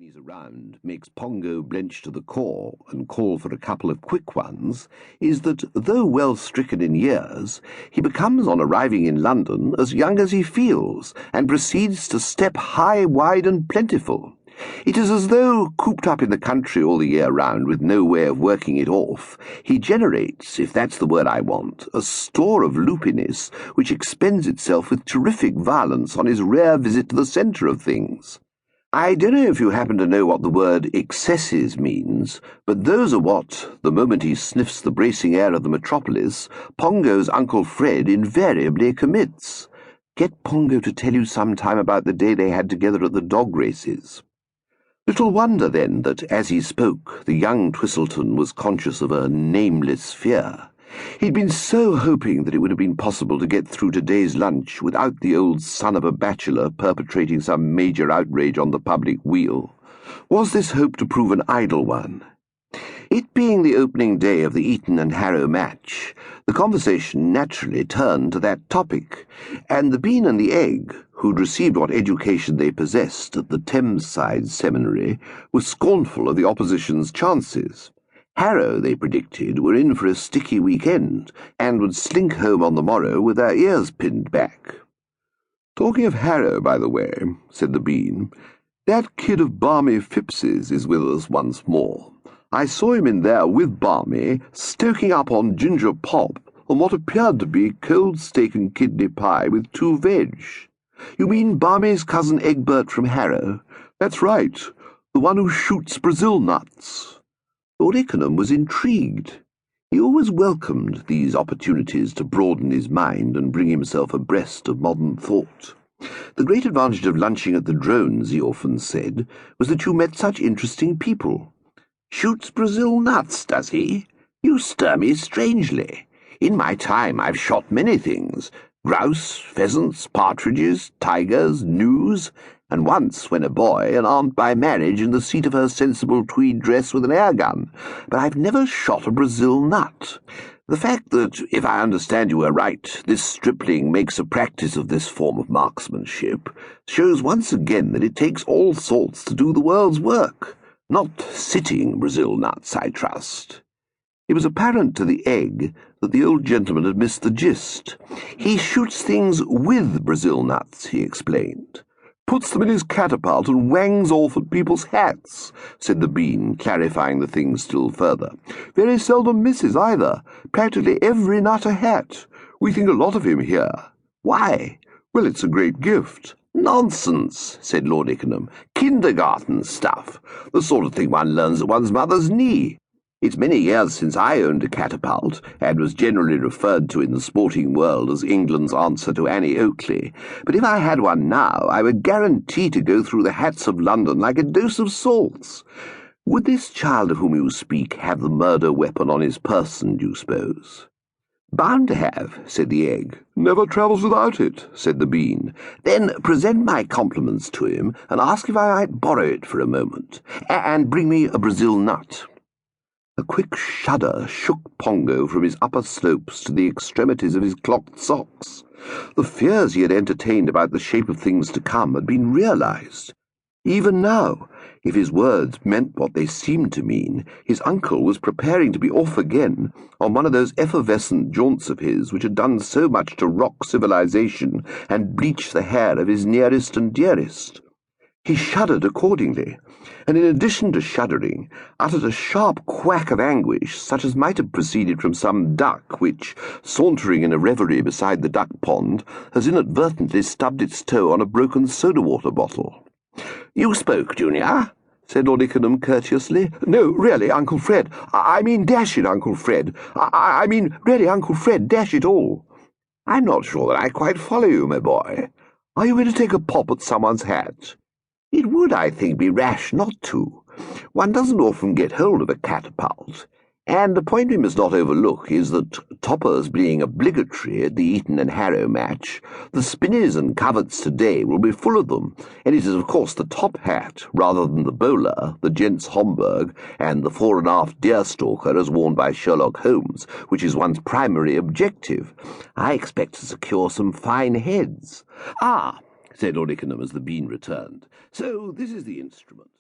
he's around makes Pongo blench to the core and call for a couple of quick ones is that, though well stricken in years, he becomes on arriving in London as young as he feels, and proceeds to step high, wide, and plentiful. It is as though, cooped up in the country all the year round with no way of working it off, he generates, if that's the word I want, a store of loopiness which expends itself with terrific violence on his rare visit to the centre of things. I don't know if you happen to know what the word excesses means, but those are what, the moment he sniffs the bracing air of the metropolis, Pongo's Uncle Fred invariably commits. Get Pongo to tell you some time about the day they had together at the dog races. Little wonder, then, that, as he spoke, the young Twistleton was conscious of a nameless fear. He'd been so hoping that it would have been possible to get through today's lunch without the old son of a bachelor perpetrating some major outrage on the public weal. Was this hope to prove an idle one? It being the opening day of the Eton and Harrow match, the conversation naturally turned to that topic, and the Bean and the Egg, who'd received what education they possessed at the Thameside Seminary, were scornful of the opposition's chances. Harrow, they predicted, were in for a sticky weekend, and would slink home on the morrow with their ears pinned back. "Talking of Harrow, by the way," said the Bean, "that kid of Barmy Phipps's is with us once more. I saw him in there with Barmy, stoking up on ginger pop on what appeared to be cold steak and kidney pie with 2 veg. You mean Barmy's cousin Egbert from Harrow? That's right, the one who shoots Brazil nuts." Lord Ickenham was intrigued. He always welcomed these opportunities to broaden his mind and bring himself abreast of modern thought. The great advantage of lunching at the Drones, he often said, was that you met such interesting people. "Shoots Brazil nuts, does he? You stir me strangely. In my time I've shot many things. Grouse, pheasants, partridges, tigers, gnus, and once, when a boy, an aunt by marriage in the seat of her sensible tweed dress with an air gun, but I've never shot a Brazil nut. The fact that, if I understand you aright, this stripling makes a practice of this form of marksmanship shows once again that it takes all sorts to do the world's work. Not sitting Brazil nuts, I trust." It was apparent to the Egg that the old gentleman had missed the gist. "He shoots things with Brazil nuts," he explained. "Puts them in his catapult and wangs off at people's hats," said the Bean, clarifying the thing still further. "Very seldom misses, either. Practically every nut a hat. We think a lot of him here." "Why?" "Well, it's a great gift." "Nonsense," said Lord Ickenham. "Kindergarten stuff. The sort of thing one learns at one's mother's knee. It's many years since I owned a catapult, and was generally referred to in the sporting world as England's answer to Annie Oakley, but if I had one now, I would guarantee to go through the hats of London like a dose of salts. Would this child of whom you speak have the murder weapon on his person, do you suppose?" "Bound to have," said the Egg. "Never travels without it," said the Bean. "Then present my compliments to him, and ask if I might borrow it for a moment, and bring me a Brazil nut." A quick shudder shook Pongo from his upper slopes to the extremities of his clocked socks. The fears he had entertained about the shape of things to come had been realized. Even now, if his words meant what they seemed to mean, his uncle was preparing to be off again on one of those effervescent jaunts of his which had done so much to rock civilization and bleach the hair of his nearest and dearest. He shuddered accordingly, and in addition to shuddering, uttered a sharp quack of anguish such as might have proceeded from some duck which, sauntering in a reverie beside the duck pond, has inadvertently stubbed its toe on a broken soda-water bottle. "You spoke, Junior?" said Lord Ickenham courteously. "No, really, Uncle Fred. I mean, dash it, Uncle Fred. I mean, really, Uncle Fred, dash it all." "I'm not sure that I quite follow you, my boy. Are you going to take a pop at someone's hat?" "It would, I think, be rash not to. One doesn't often get hold of a catapult. And the point we must not overlook is that, toppers being obligatory at the Eton and Harrow match, the spinneys and coverts today will be full of them, and it is of course the top hat, rather than the bowler, the gent's Homburg, and the 4.5 deerstalker as worn by Sherlock Holmes, which is one's primary objective. I expect to secure some fine heads." "Ah," said Lord Ickenham as the Bean returned. "So this is the instrument."